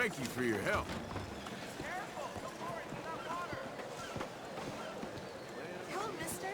Thank you for your help. Hello, mister.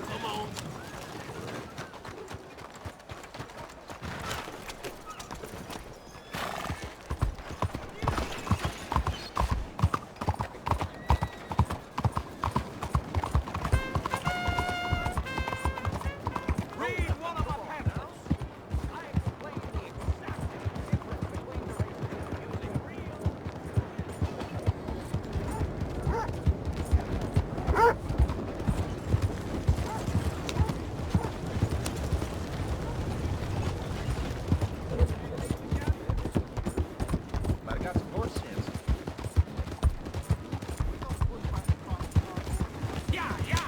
Come on. Read one of my pamphlets. I explain the exact difference between directions using real. Might have got some horse sense. Yeah, yeah.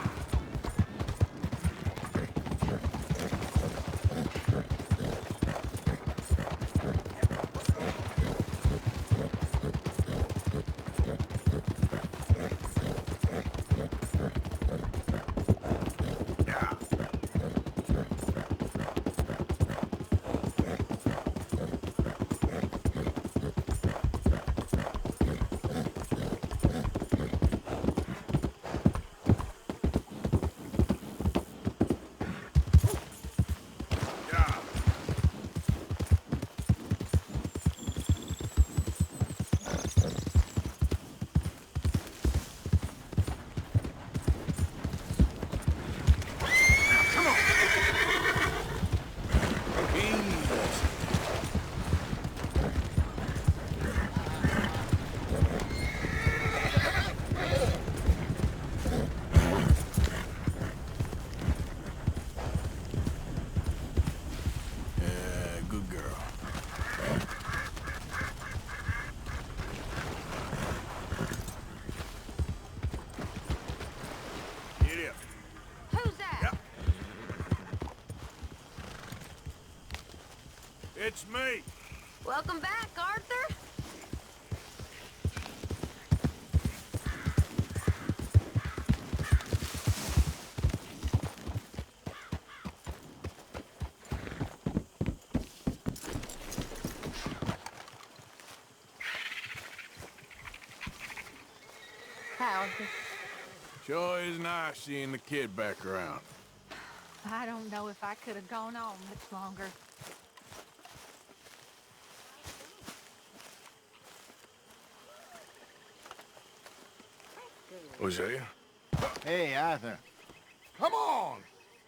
Yeah. Come on. Easy. Yeah, good girl. Get up. Who's that? Yep. It's me. Welcome back, Arthur. Hi, Arthur. Sure is nice seeing the kid back around. I don't know if I could have gone on much longer. Hosea? Hey, Arthur. Come on!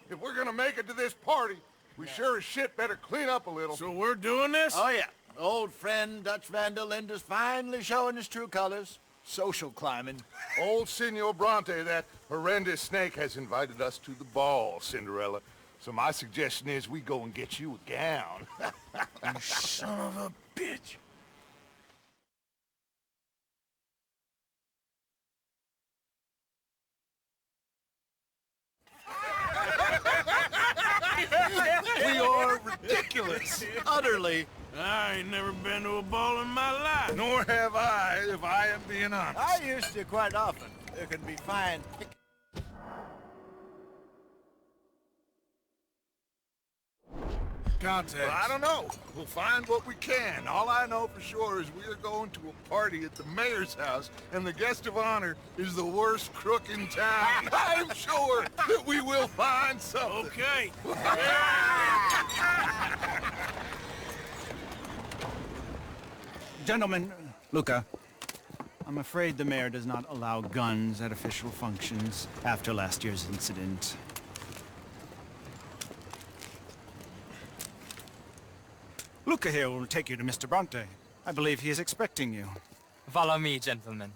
If we're gonna make it to this party, we sure as shit better clean up a little. So we're doing this? Oh, yeah. Old friend Dutch Van der Linde's finally showing his true colors. Social climbing. Old Senor Bronte, that horrendous snake, has invited us to the ball, Cinderella. So my suggestion is we go and get you a gown. You son of a bitch. We are ridiculous. Utterly. I ain't never been to a ball in my life. Nor have I, if I am being honest. I used to quite often. There can be fine... Context. Well, I don't know. We'll find what we can. All I know for sure is we are going to a party at the mayor's house, and the guest of honor is the worst crook in town. I'm sure that we will find something. Okay. Gentlemen, Luca, I'm afraid the mayor does not allow guns at official functions after last year's incident. Luca here will take you to Mr. Bronte. I believe he is expecting you. Follow me, gentlemen.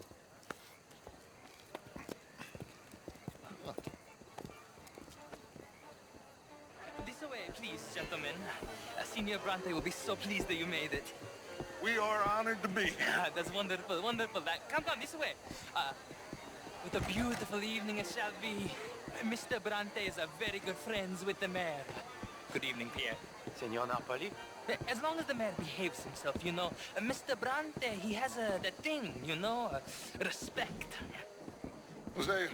This way, please. Please, gentlemen. Senior Bronte will be so pleased that you made it. We are honored to be here. That's wonderful, wonderful. Come, this way. What a beautiful evening it shall be. Mr. Bronte is a very good friends with the mayor. Good evening, Pierre. Senor Napoli? As long as the mayor behaves himself, you know. Mr. Bronte, he has that thing, you know, respect. Jose,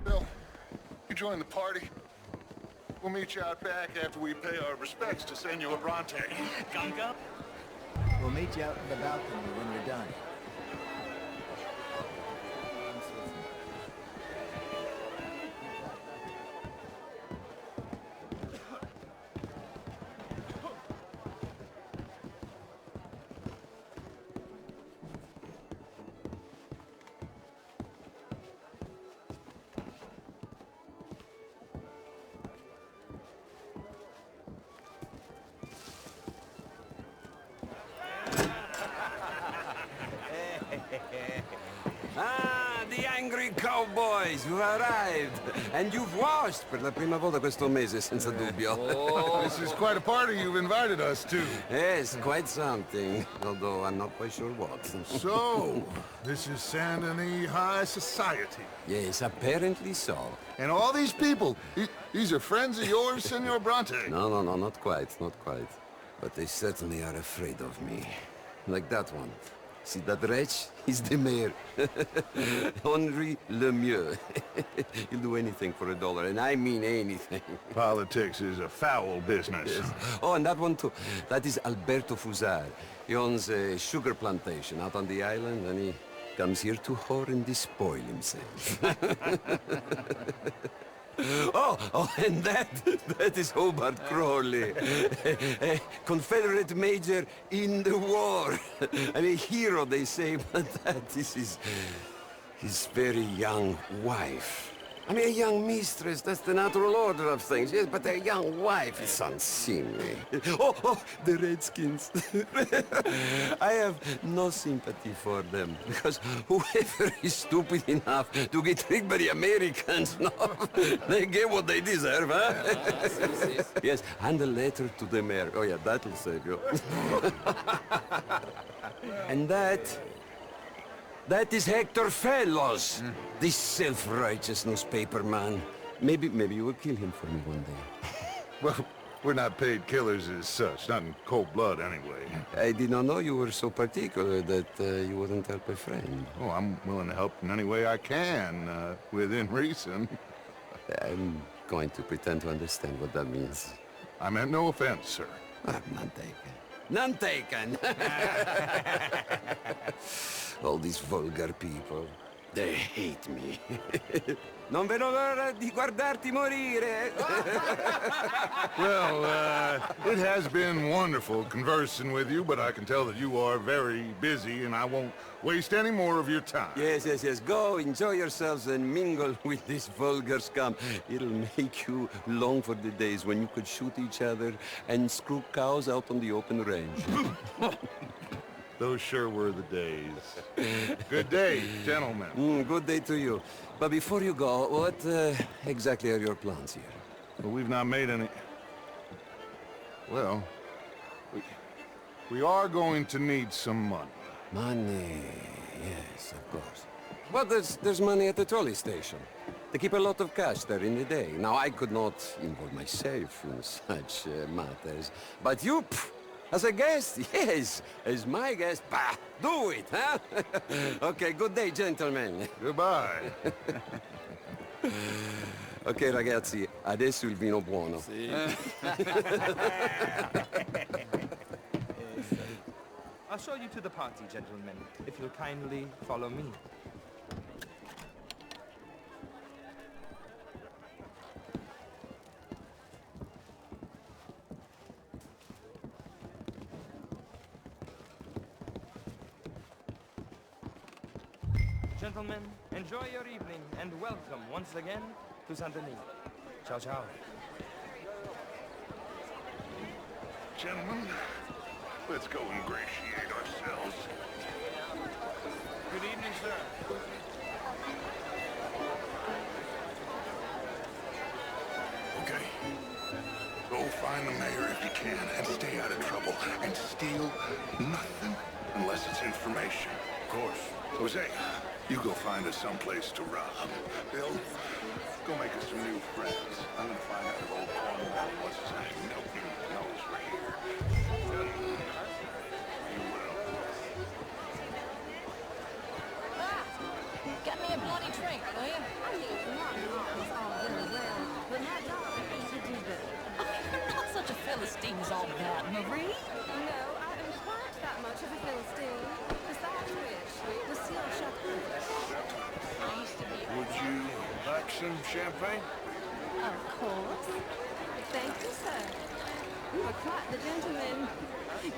Bill, you join the party. We'll meet you out back after we pay our respects to Senor Bronte. Come. We'll meet you out in the balcony when you're done. Ah, the angry cowboys, you've arrived. And you've washed per la prima volta questo mese, senza dubbio. This is quite a party you've invited us to. Yes, quite something. Although I'm not quite sure what. So, this is Saint Denis High Society. Yes, apparently so. And all these people, these are friends of yours, Senor Bronte? No, not quite, not quite. But they certainly are afraid of me. Like that one. See that wretch? He's the mayor. Henri Lemieux. He'll do anything for $1, and I mean anything. Politics is a foul business. Yes. Oh, and that one too. That is Alberto Fusar. He owns a sugar plantation out on the island, and he comes here to whore and despoil himself. Oh, and that is Hobart Crawley, a Confederate major in the war. And a hero, they say, but that is his very young wife. I mean, a young mistress, that's the natural order of things, yes, but a young wife is unseemly. Oh, the Redskins. I have no sympathy for them, because whoever is stupid enough to get tricked by the Americans, no, they get what they deserve, huh? Yes, and a letter to the mayor. Oh, yeah, that'll save you. And that is Hector Fellows, this self-righteous newspaper man. Maybe you will kill him for me one day. Well, we're not paid killers as such, not in cold blood anyway. I did not know you were so particular that you wouldn't help a friend. Oh, I'm willing to help in any way I can, within reason. I'm going to pretend to understand what that means. I meant no offense, sir. None taken. None taken! All these vulgar people, they hate me. Non vedo l'ora di guardarti morire. Well, it has been wonderful conversing with you, but I can tell that you are very busy, and I won't waste any more of your time. Yes. Go, enjoy yourselves, and mingle with this vulgar scum. It'll make you long for the days when you could shoot each other and screw cows out on the open range. Those sure were the days. Good day, gentlemen. Good day to you. But before you go, what exactly are your plans here? Well, we've not made any... Well, we are going to need some money. Money, yes, of course. But there's money at the trolley station. They keep a lot of cash there in the day. Now, I could not involve myself in such matters. But you, as a guest, yes, as my guest, bah, do it, huh? Okay, good day, gentlemen. Goodbye. Ok, ragazzi, adesso il vino buono. Sì. I'll show you to the party, gentlemen, if you'll kindly follow me. Gentlemen, enjoy your evening and welcome once again to Saint Denis. Ciao, ciao. Gentlemen, Let's go ingratiate ourselves. Good evening, sir. Okay. Go find the mayor if you can, and stay out of trouble. And steal nothing unless it's information. Of course. Jose, you go find us someplace to rob. Bill, go make us some new friends. I'm gonna find out if old Cornwall, what's his name, Milton, knows we're here. He will. Get me a bloody drink, will you? I mean, not is all very well, but my dog thinks you do better. You're not such a Philistine as all that, Marie. No, I am quite that much of a Philistine. Besides which, the seal shut I used to be. Would you like some champagne? Of course. Thank you, sir. You are quite the gentleman.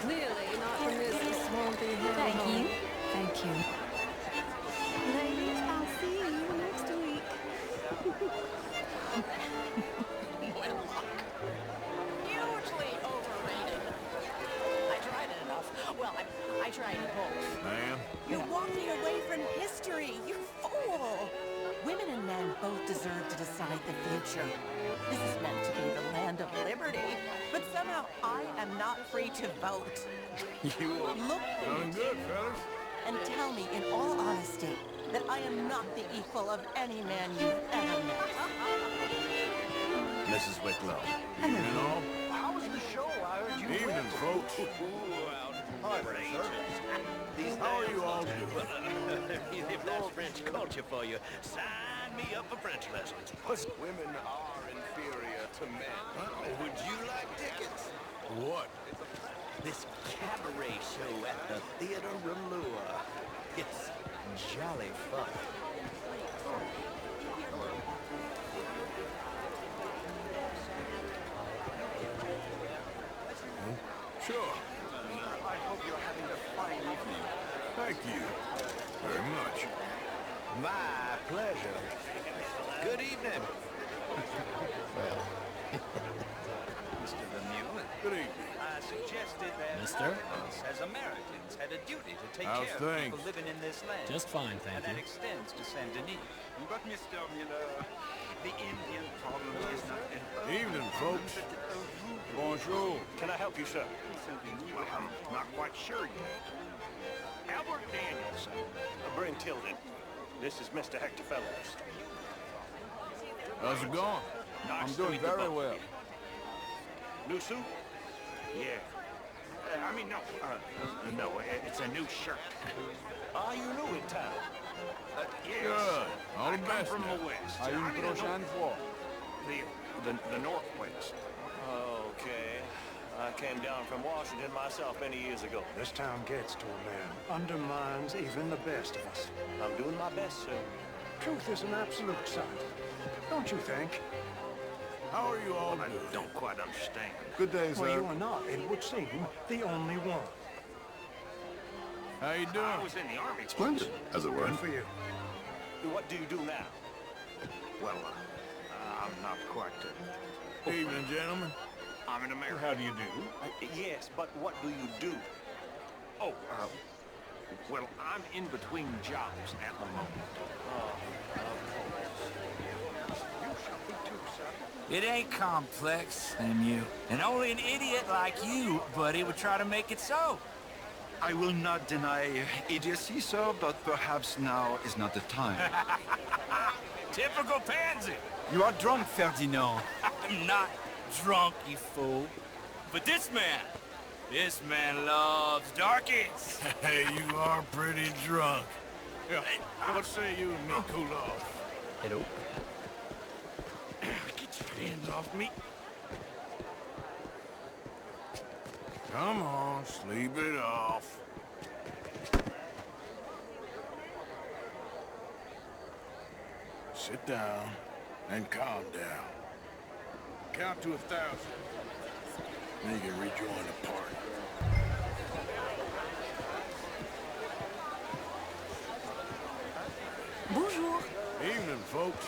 Clearly not from this swampy hellhole. Thank you. Thank you. Ladies, I'll see you next week. Hugely overrated. I tried it enough. Well, I tried both. Ma'am? You're walking away from history, you fool! Women and men both deserve to decide the future. This is meant to be the land of liberty, but somehow I am not free to vote. You are Look doing good, fellas. and tell me in all honesty that I am not the equal of any man you've ever met. Mrs. Wicklow. Evening, all. How was the show? I heard you Evening, folks. How are you all doing? If that's French culture for you, sign me up for French lessons. Women are inferior to men. Would you like tickets? What? This cabaret show at the Theater Rallua. It's jolly fun. Sure. I hope you're having a fine evening. Thank you very much. My pleasure. Good evening. Mr. Lemieux. Good evening. I suggested that Mister? us, as Americans, had a duty to take How's care of things? people living in this land. Just fine, thank And that you. extends to Saint Denis. But, Mr. Miller, the Indian problem is not an Evening, folks. Bonjour. Can I help you, sir? Well, I'm not quite sure yet. Albert Daniels. Bryn Tilden. This is Mr. Hector Fellows. How's it going? Nice I'm to doing meet you very both. well. New suit? Yeah. No, it's a new shirt. Are you new in town? Yes. Good. All I the come best from now. the west. Are you I mean, prochain fois? the northwest. Okay. I came down from Washington myself many years ago. This town gets to a man. Undermines even the best of us. I'm doing my best, sir. Truth is an absolute, son. Don't you think? How are you all I doing? don't quite understand. Good day, Well, sir. you are not, it would seem, the only one. How you I doing? was in the Army. Splendid, as it were. Good for you. What do you do now? Well, I'm not quite... Evening, gentlemen. I'm an American. How do you do? Yes, but what do you do? Oh, well, I'm in between jobs at the moment. You shall be too, sir. It ain't complex, Lemieux. And only an idiot like you, buddy, would try to make it so. I will not deny idiocy, sir, but perhaps now is not the time. Typical pansy. You are drunk, Ferdinand. I'm not drunk, you fool. But this man loves darkies. Hey, you are pretty drunk. Yeah, what say you and me cool off? Hello. Get your hands off me. Come on, sleep it off. Sit down and calm down. Count to 1,000. Then you can rejoin the party. Bonjour. Evening, folks.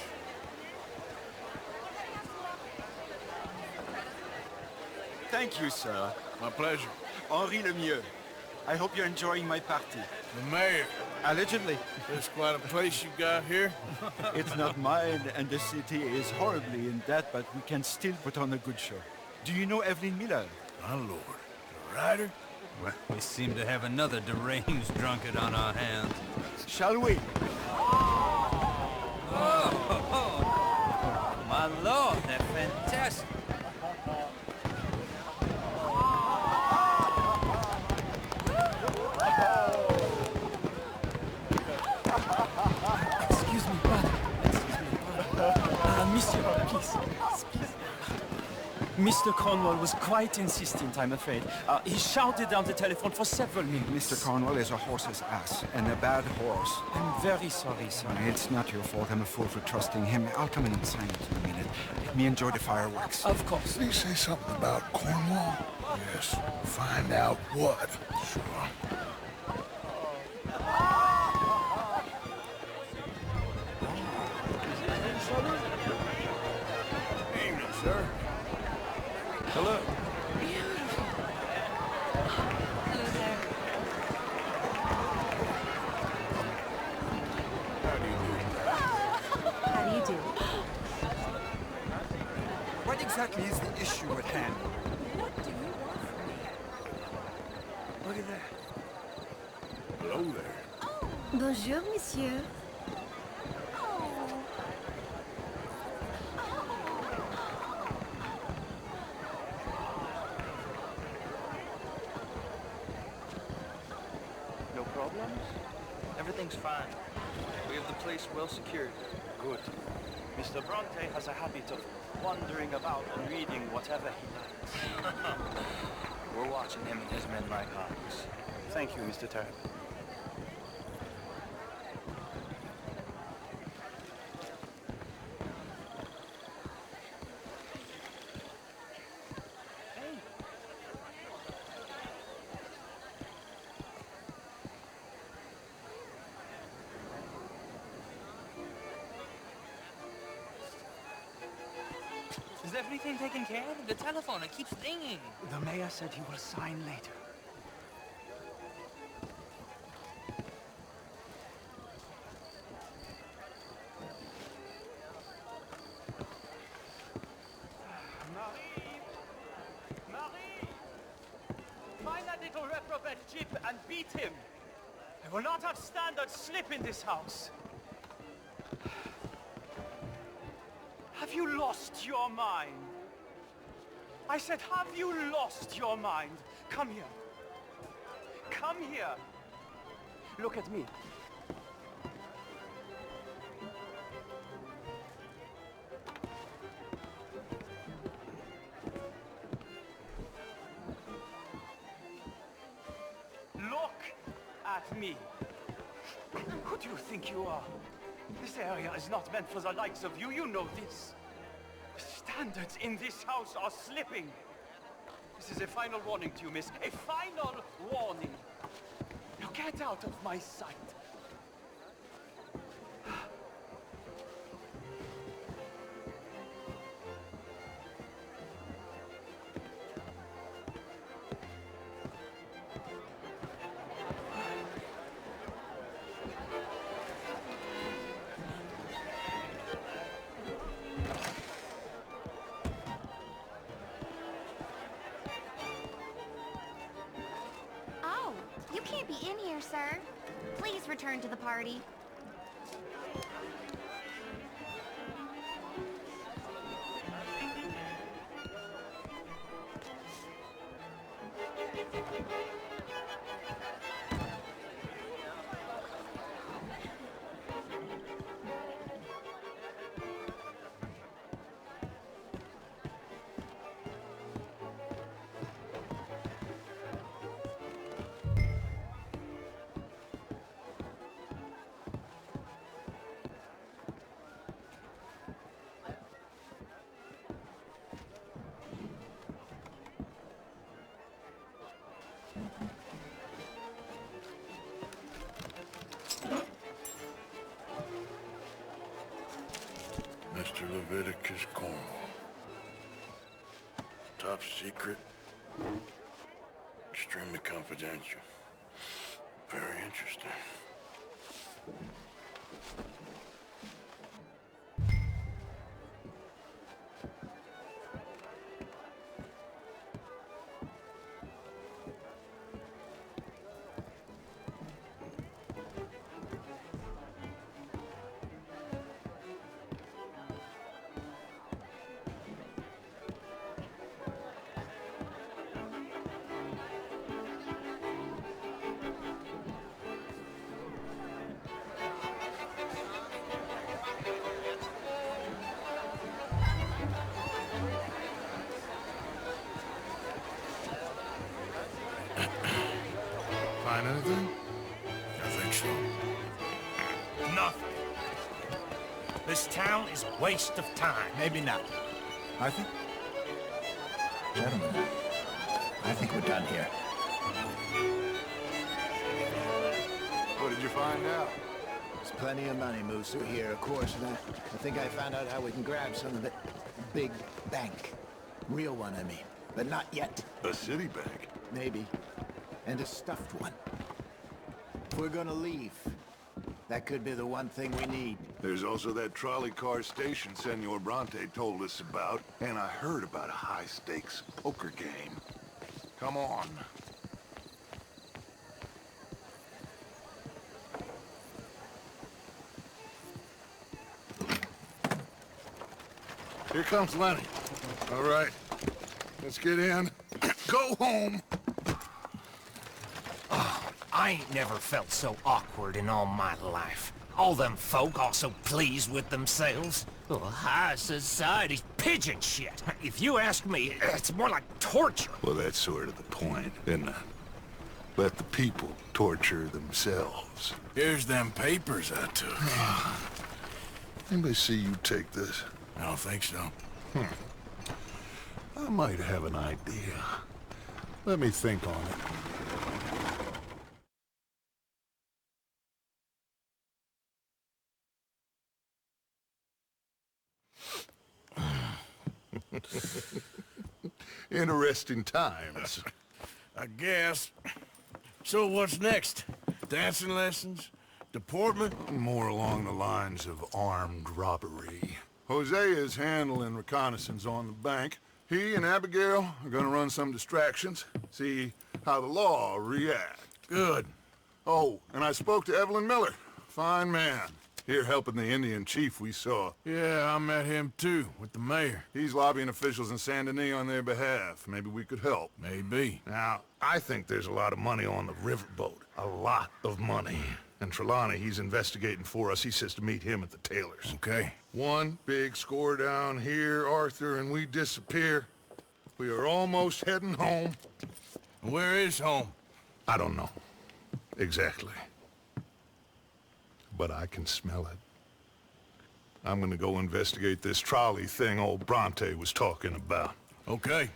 Thank you, sir. My pleasure. Henri Lemieux. I hope you're enjoying my party. The mayor. Allegedly. There's quite a place you got here. It's not mine, and the city is horribly in debt, but we can still put on a good show. Do you know Evelyn Miller? My lord. The writer? Well, we seem to have another deranged drunkard on our hands. Shall we? Oh, my lord, they're fantastic. Excuse me, brother. Monsieur, please. Mr. Cornwall was quite insistent, I'm afraid. He shouted down the telephone for several minutes. Mr. Cornwall is a horse's ass, and a bad horse. I'm very sorry, sir. It's not your fault. I'm a fool for trusting him. I'll come in and sign it in a minute. Let me enjoy the fireworks. Of course. Did he say something about Cornwall? Yes. Find out what. Sure. Evening, sir. Hello. Hello there. How do you do? How do you do? What exactly is the issue at hand? What do you want from me? Look at that. Hello there. Bonjour, monsieur. No problems? Everything's fine. We have the place well secured. Good. Mr. Bronte has a habit of wandering about and reading whatever he likes. We're watching him and his men like hawks. Thank you, Mr. Turner. Is everything taken care of? The telephone, it keeps ringing. The mayor said he will sign later. Marie! Find that little reprobate Jip and beat him. I will not have standard slip in this house. Have you lost your mind? I said, have you lost your mind? Come here. Come here. Look at me. Look at me. Who do you think you are? This area is not meant for the likes of you. You know this. The standards in this house are slipping. This is a final warning to you, miss. A final warning. Now get out of my sight. Oh, you can't be in here, sir. Please return to the party. Mr. Leviticus Cornwall. Top secret. Extremely confidential. Very interesting. Find anything? I think so. Nothing. This town is a waste of time. Maybe not. Arthur? Gentlemen, I think we're done here. What did you find out? There's plenty of money moves through here, of course, and I think I found out how we can grab some of it. Big bank. Real one, I mean. But not yet. A city bank? Maybe. And a stuffed one. If we're gonna leave, that could be the one thing we need. There's also that trolley car station Senor Bronte told us about, and I heard about a high-stakes poker game. Come on. Here comes Lenny. All right, let's get in. Go home. I ain't never felt so awkward in all my life. All them folk all so pleased with themselves. Oh, high society's pigeon shit. If you ask me, it's more like torture. Well, that's sort of the point, isn't it? Let the people torture themselves. Here's them papers I took. Anybody see you take this? I don't think so. I might have an idea. Let me think on it. Interesting times. I guess. So what's next? Dancing lessons? Deportment? More along the lines of armed robbery. Hosea is handling reconnaissance on the bank. He and Abigail are gonna run some distractions, see how the law reacts. Good. Oh, and I spoke to Evelyn Miller. Fine man. Here helping the Indian chief we saw. Yeah, I met him too, with the mayor. He's lobbying officials in Saint Denis on their behalf. Maybe we could help. Maybe. Now, I think there's a lot of money on the riverboat. A lot of money. And Trelawney, he's investigating for us. He says to meet him at the Taylor's. Okay. One big score down here, Arthur, and we disappear. We are almost heading home. Where is home? I don't know. Exactly. But I can smell it. I'm gonna go investigate this trolley thing old Bronte was talking about. Okay.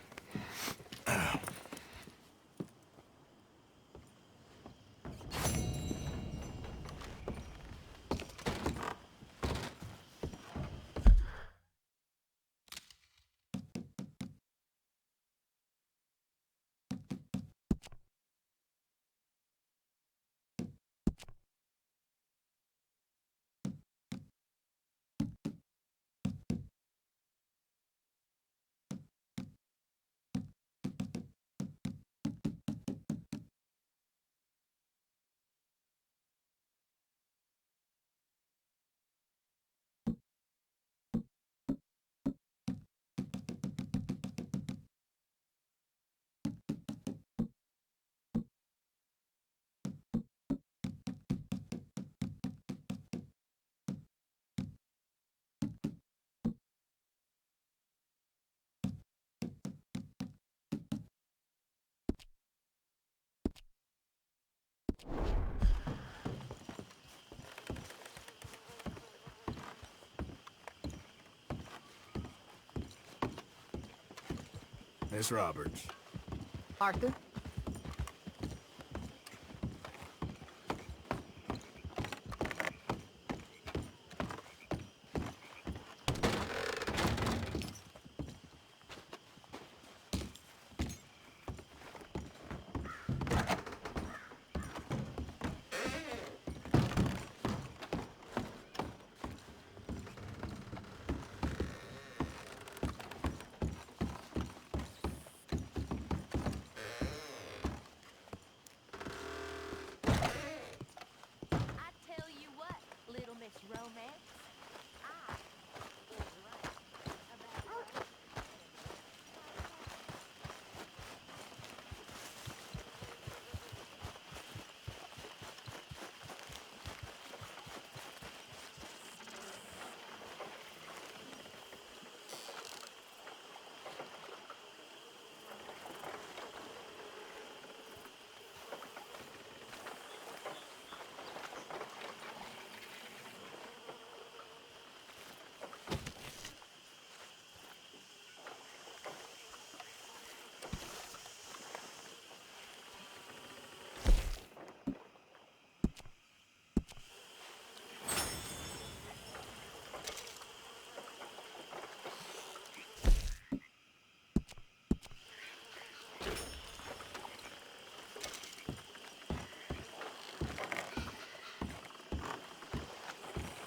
Miss Roberts. Arthur?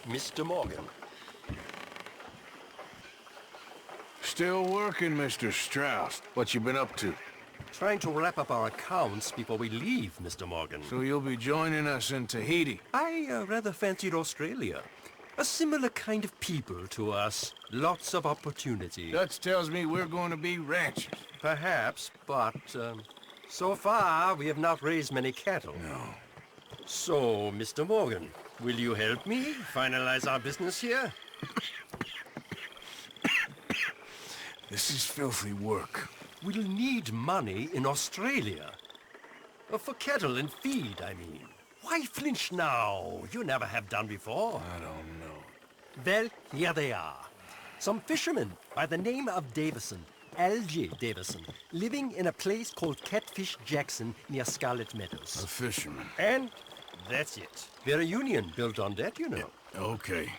Mr. Morgan. Still working, Mr. Strauss. What you been up to? Trying to wrap up our accounts before we leave, Mr. Morgan. So you'll be joining us in Tahiti? I rather fancied Australia. A similar kind of people to us. Lots of opportunity. Dutch tells me we're going to be ranchers. Perhaps, but so far we have not raised many cattle. No. So, Mr. Morgan, will you help me finalize our business here? This is filthy work. We'll need money in Australia. For cattle and feed, I mean. Why flinch now? You never have done before. I don't know. Well, here they are. Some fishermen by the name of Davison, L.J. Davison, living in a place called Catfish Jackson near Scarlet Meadows. A fisherman. And that's it. We're a union built on that, you know. Yeah, okay.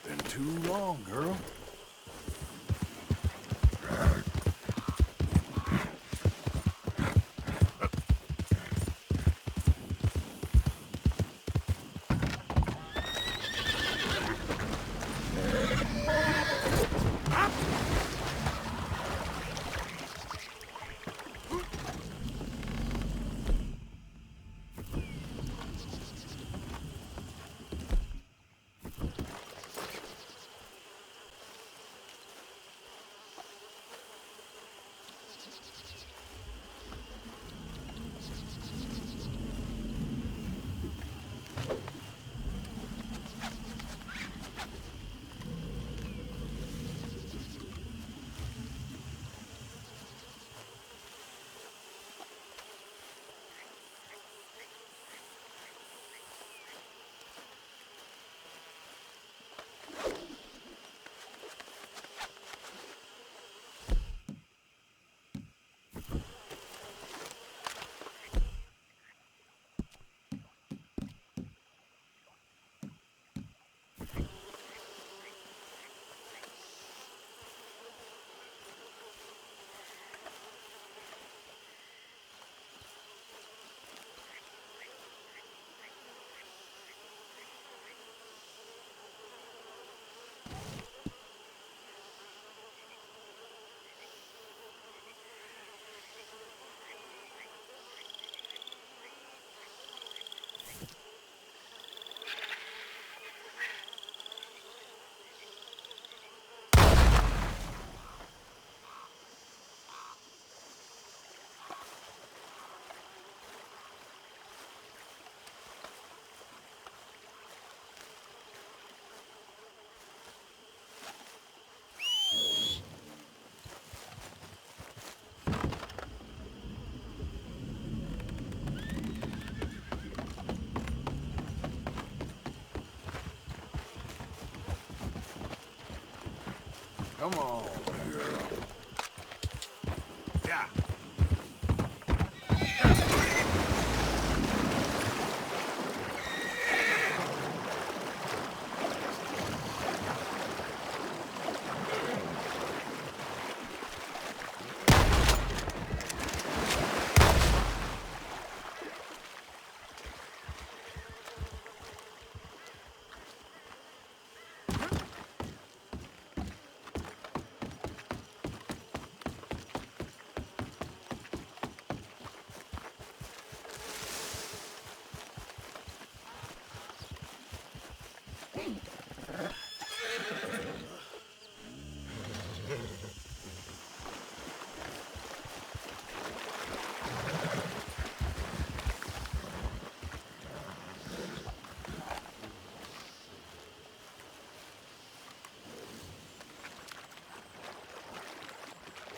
Been too long, girl. Come on, girl. Yeah.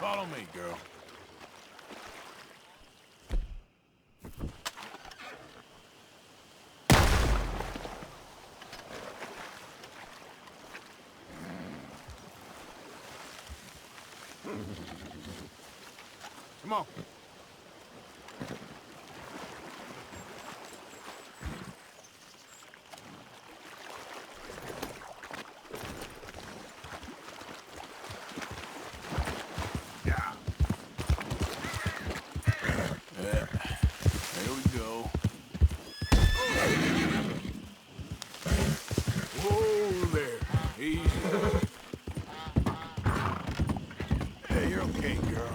Follow me, girl. Come on. There we go. Whoa there. Easy. Hey, you're okay, girl.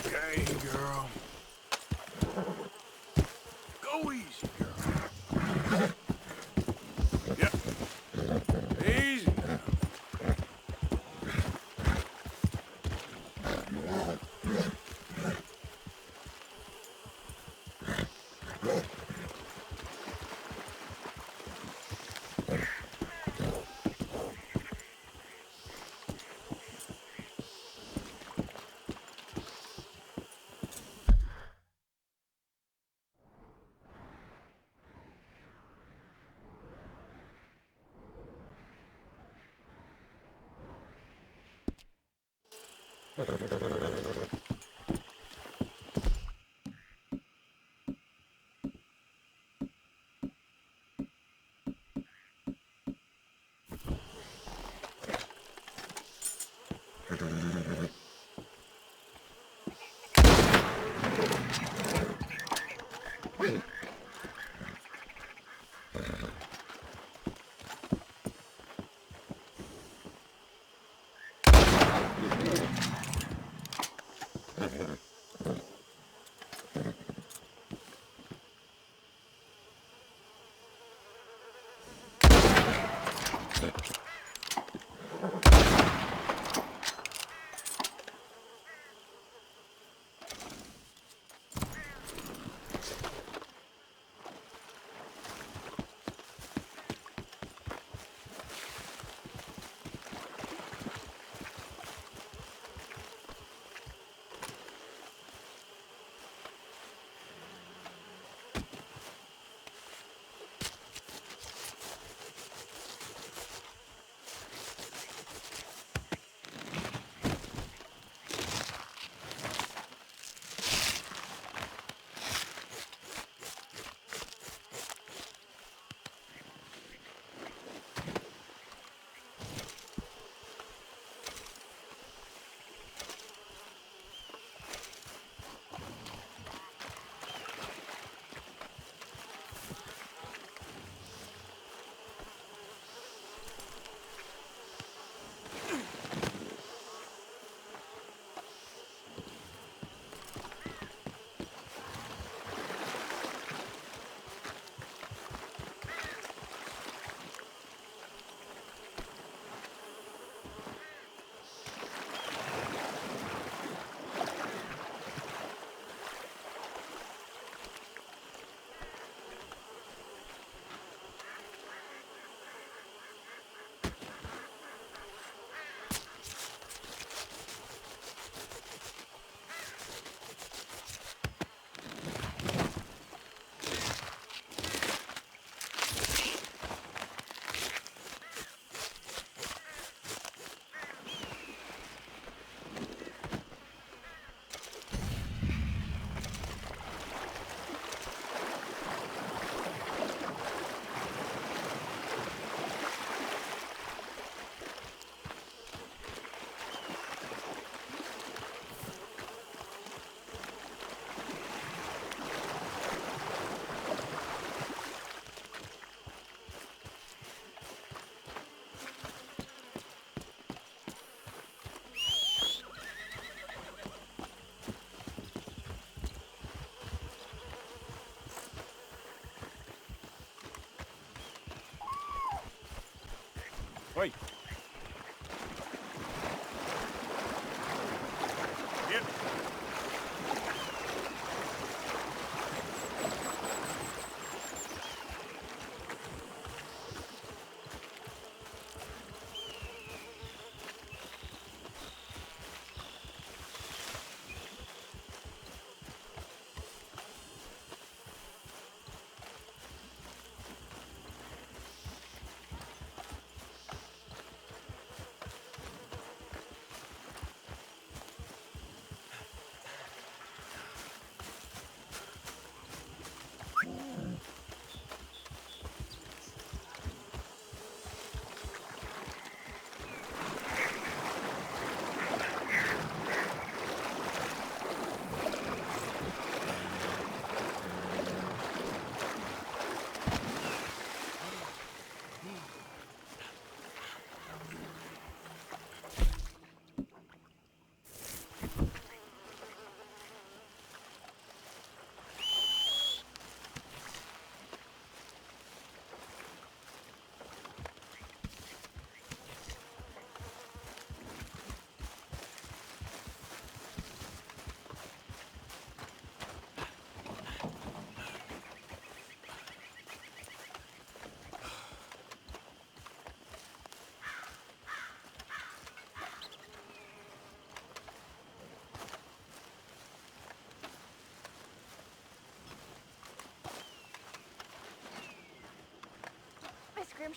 Okay, girl. Go easy, girl. Yep. Easy now.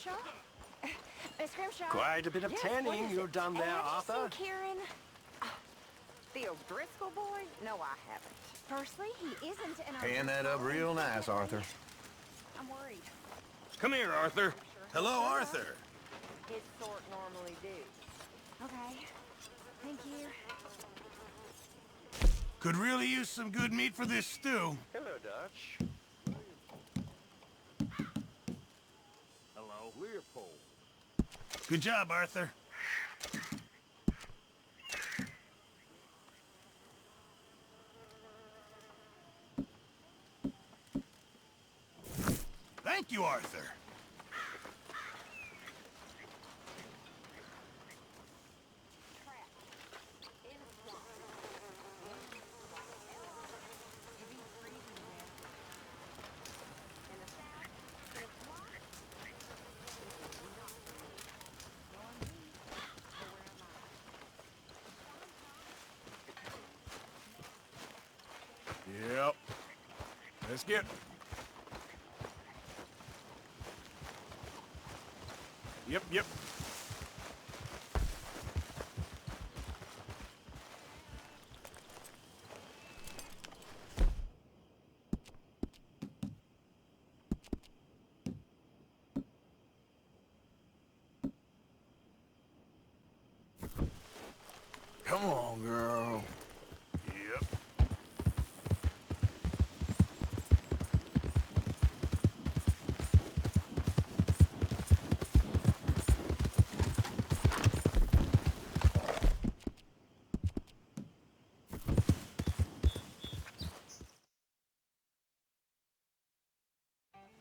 Grimshaw? Miss Grimshaw? Quite a bit of Yes, tanning what is you've it? done there, Have you Arthur. seen Kieran? The O'Driscoll boy? No, I haven't. Firstly, he isn't in our... Paying that up real nice, Arthur. I'm worried. Come here, Arthur. Hello, Arthur. His sort normally do. Okay. Thank you. Could really use some good meat for this stew. Hello, Dutch. Hello. Leopold. Good job, Arthur. Thank you, Arthur. Yep. Let's get... Yep. Come on, girl. Yep.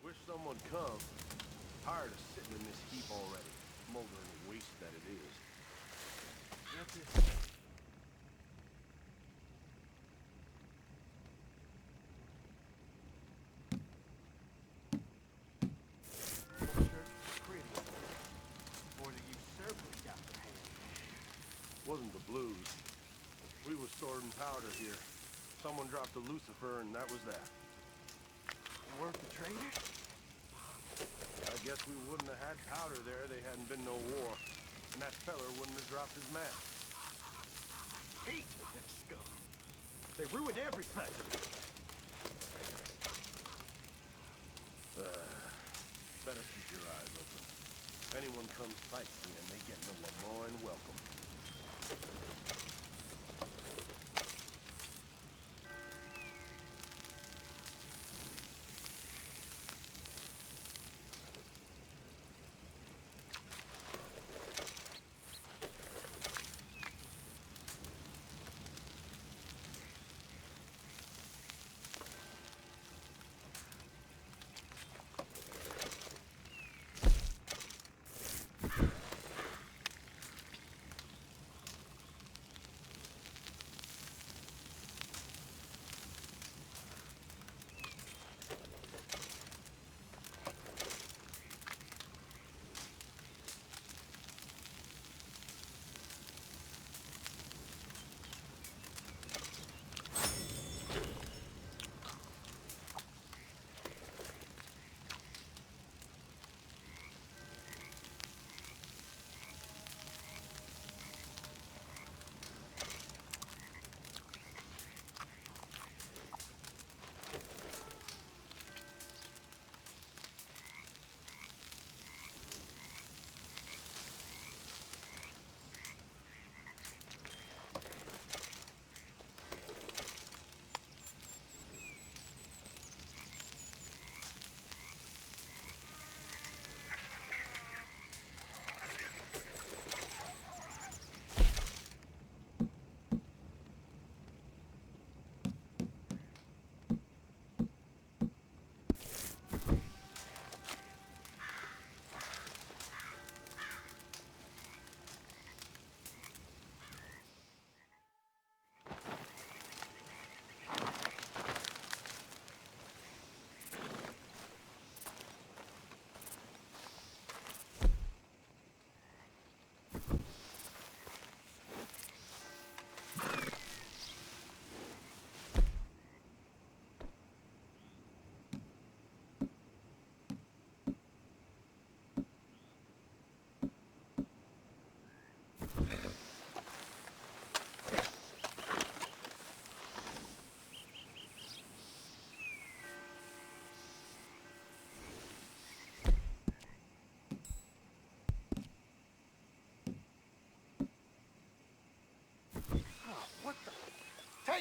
Wish someone come. Tired of sitting in this heap already. Smoldering waste that it is. That's it. Wasn't the blues. We was storing powder here. Someone dropped a Lucifer and that was that. Weren't the traders? I guess we wouldn't have had powder there, they hadn't been no war. And that feller wouldn't have dropped his mask. Hate that scum. They ruined everything. Better keep your eyes open. If anyone comes sightseeing, they get the Lemoyne welcome.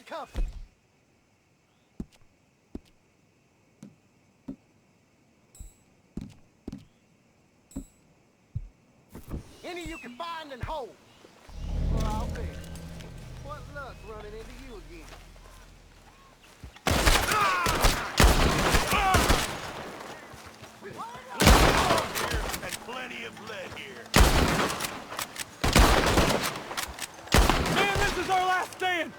handcuffed! Any you can find and hold. Well, I'll be. What luck running into you again? And plenty of lead here. Man, this is our last stand!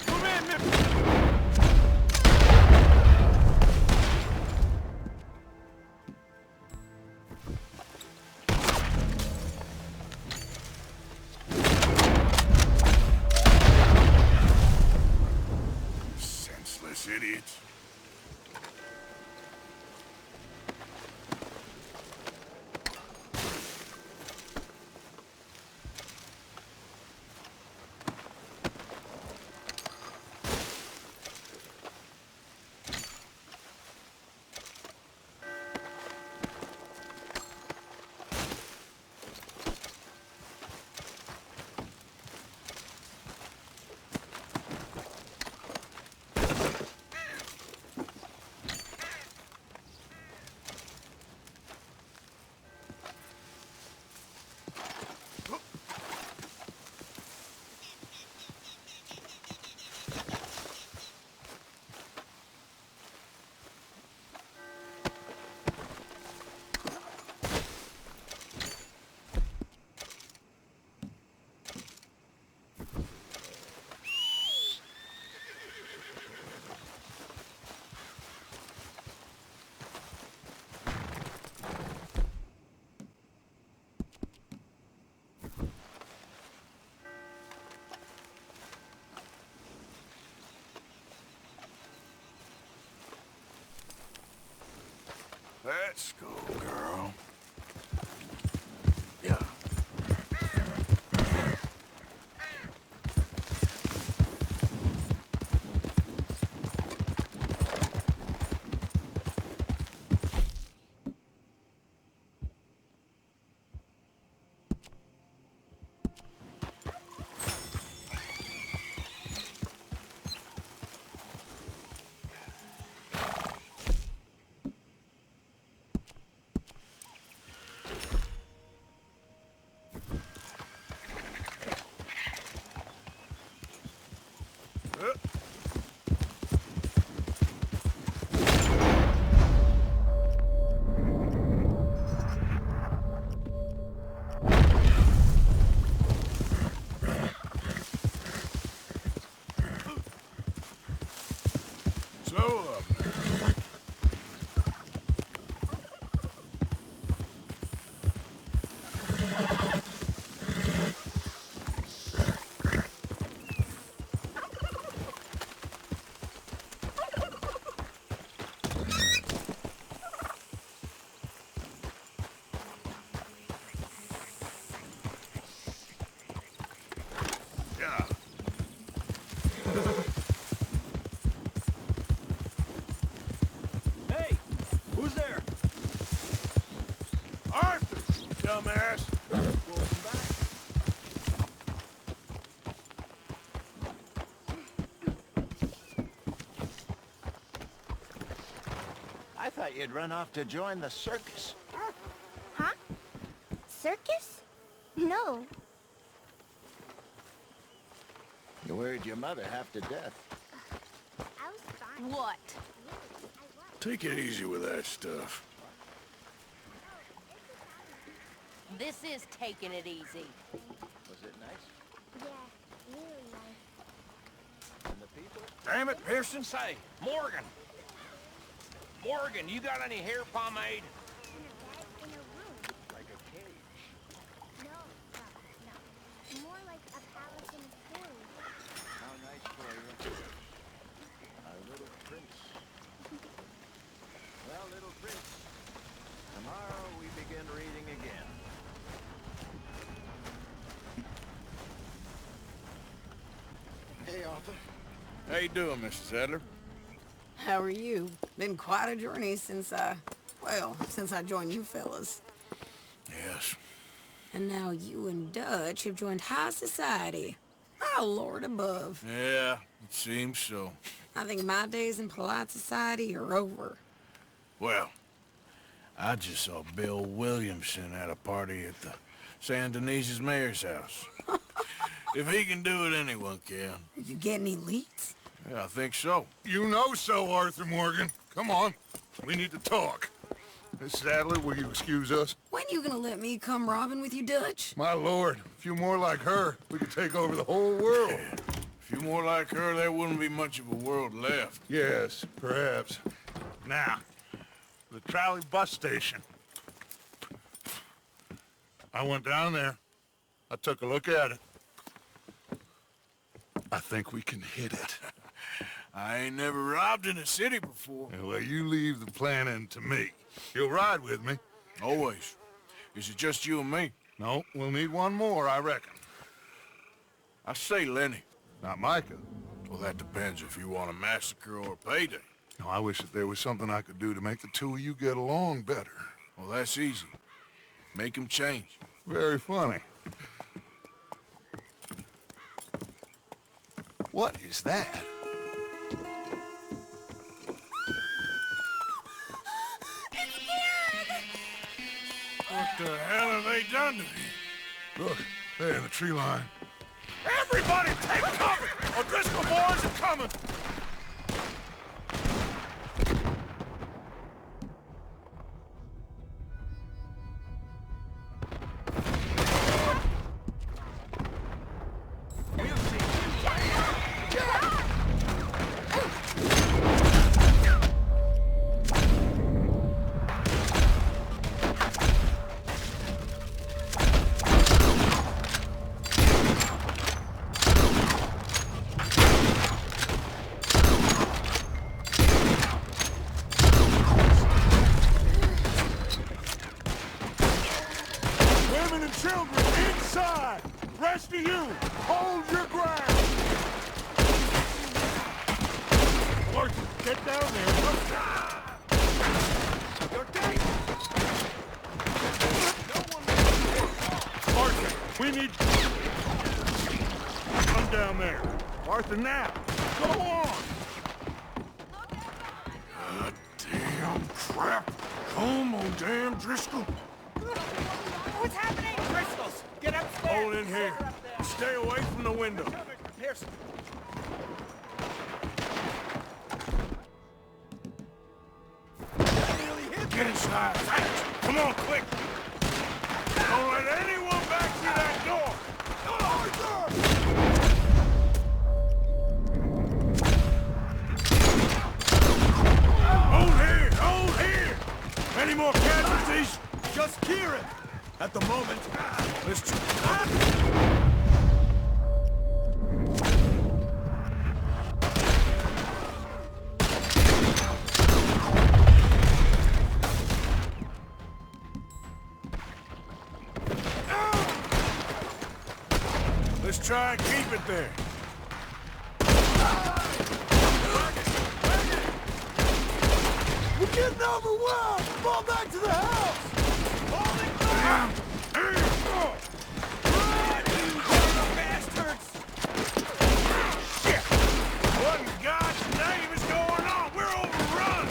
Come in, Memphis! Senseless idiots. Let's go, girl. Yeah. Hey! Who's there? Arthur, dumbass. Welcome back. I thought you'd run off to join the circus. Huh? Circus? No. You worried your mother half to death. What? Take it easy with that stuff. This is taking it easy. Was it nice? Yeah, really nice. And the people? Damn it, Pearson, say, Morgan! Morgan, you got any hair pomade? In a room. Like a cage. No. More like a palace in a fairy. How nice for you. Our little prince. Well, little prince, tomorrow we begin reading again. Hey, Arthur. How you doing, Mrs. Adler? How are you? Been quite a journey since I joined you fellas. Yes. And now you and Dutch have joined high society. Oh, Lord above. Yeah, it seems so. I think my days in polite society are over. Well, I just saw Bill Williamson at a party at the San Denise's mayor's house. If he can do it, anyone can. You get any leads? Yeah, I think so. You know so, Arthur Morgan. Come on, we need to talk. Miss Sadler, will you excuse us? When you gonna let me come robbing with you, Dutch? My lord, a few more like her, we could take over the whole world. A few more like her, there wouldn't be much of a world left. Yes, perhaps. Now, the trolley bus station. I went down there. I took a look at it. I think we can hit it. I ain't never robbed in a city before. Well, you leave the planning to me. You'll ride with me? Always. Is it just you and me? No, we'll need one more, I reckon. I say Lenny. Not Micah. Well, that depends if you want a massacre or a payday. No, I wish that there was something I could do to make the two of you get along better. Well, that's easy. Make him change. Very funny. What is that? What the hell have they done to me? Look, there in the tree line. Everybody take cover! O'Driscoll boys are coming! Children, inside! Rest of you, hold your ground! Arthur, get down there! You're dead! Arthur, we need... Come down there. Arthur, now! Go on! Damn crap! Come on, damn Driscoll! What's happening? Driscolls, get upstairs! Hold in here. Stay away from the window. Pearson. Get inside. Come on, quick. Don't let anyone back through that door. Hold here. Hold here. Any more casualties? Just Kieran! At the moment. Let's Let's try and keep it there. We're getting overwhelmed! Fall back to the house! Bastards! Shit! What in God's name is going on? We're overrun!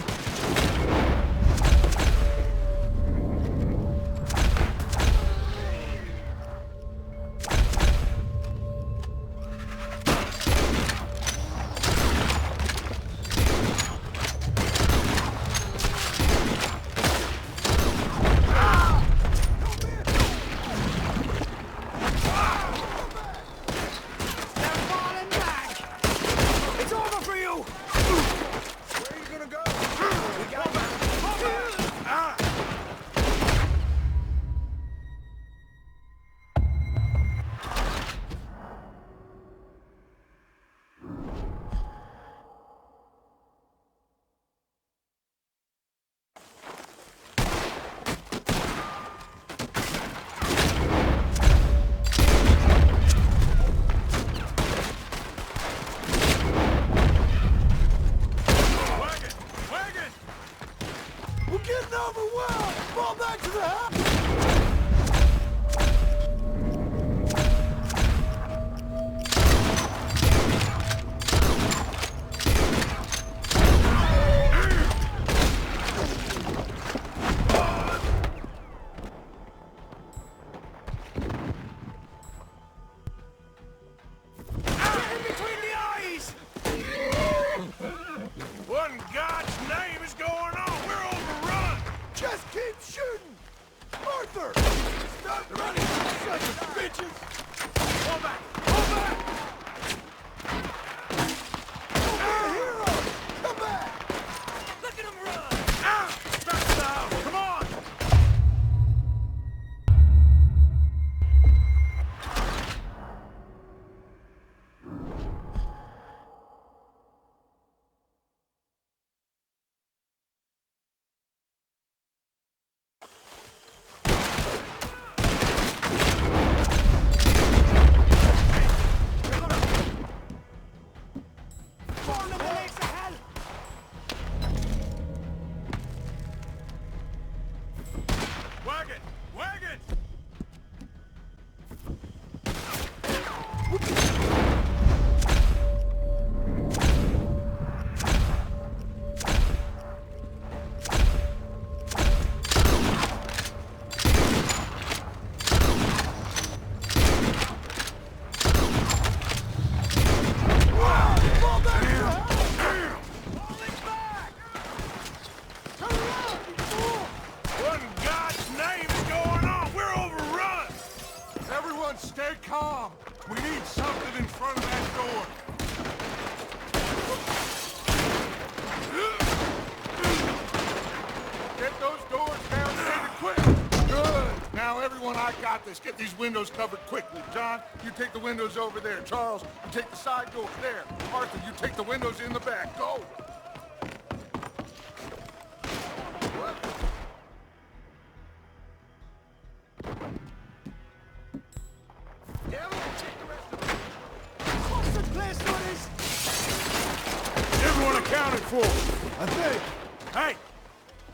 calm. We need something in front of that door. Get those doors down there quick. Good. Now, everyone, I got this. Get these windows covered quickly. John, you take the windows over there. Charles, you take the side doors there. Arthur, you take the windows in the back. Go. Everyone accounted for, I think. Hey,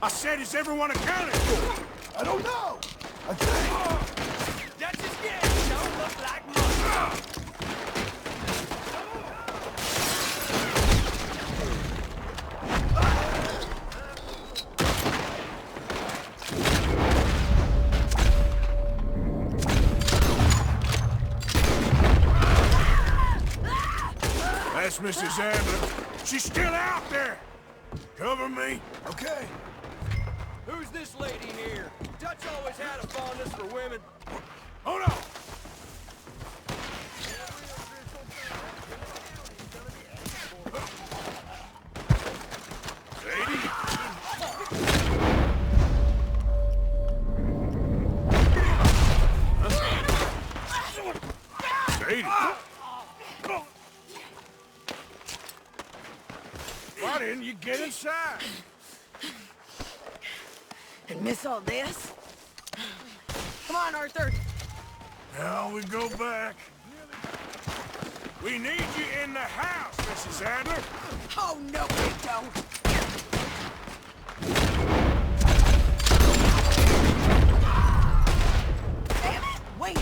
I said, is everyone accounted for? I don't know. I think. That's his game. Don't look like much. That's Mrs. Adler. She's still out there. Cover me. Okay. Who's this lady here? Dutch always had a fondness for women. Hold on. Sadie. Why didn't you get inside? And miss all this? Come on, Arthur. Now we go back. We need you in the house, Mrs. Adler. Oh, no, we don't. Damn it! Wait!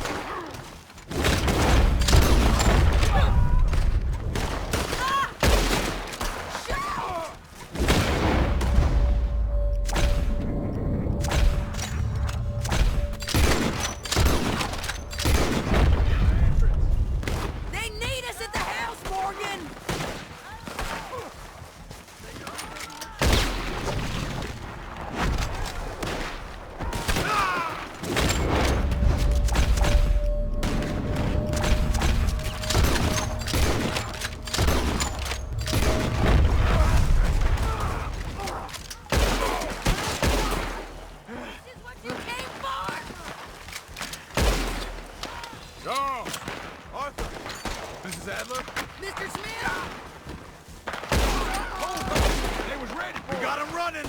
Mr. Smith! They was ready for We got him running!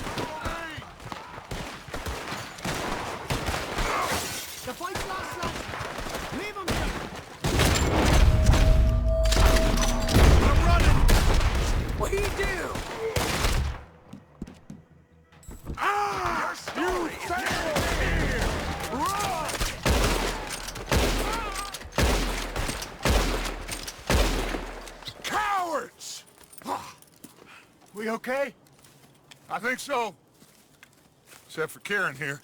The fight's lost, son. Leave him here. I'm running! What do you do? Ah! You failed here! Run! Cowards! We okay? I think so. Except for Karen here.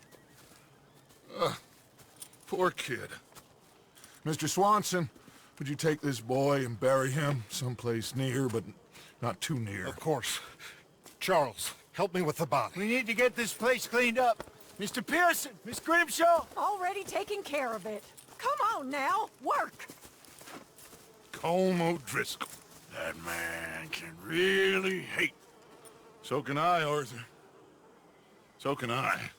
Poor kid. Mr. Swanson, would you take this boy and bury him someplace near, but not too near? Of course. Charles, help me with the body. We need to get this place cleaned up. Mr. Pearson, Miss Grimshaw. Already taking care of it. Come on now, work. Colm O'Driscoll. That man can really hate. So can I, Arthur. So can I.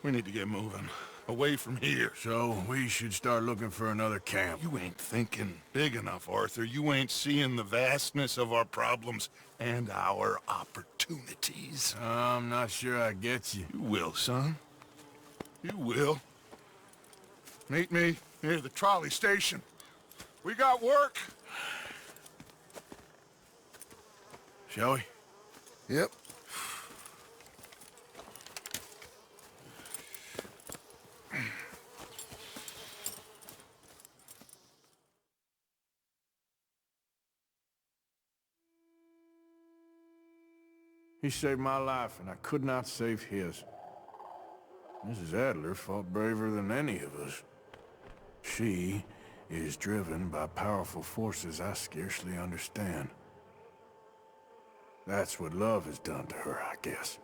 We need to get moving. Away from here. So we should start looking for another camp. You ain't thinking big enough, Arthur. You ain't seeing the vastness of our problems and our opportunities. I'm not sure I get you. You will, son. You will. Meet me near the trolley station. We got work. Shall we? Yep. He saved my life, and I could not save his. Mrs. Adler fought braver than any of us. She is driven by powerful forces I scarcely understand. That's what love has done to her, I guess.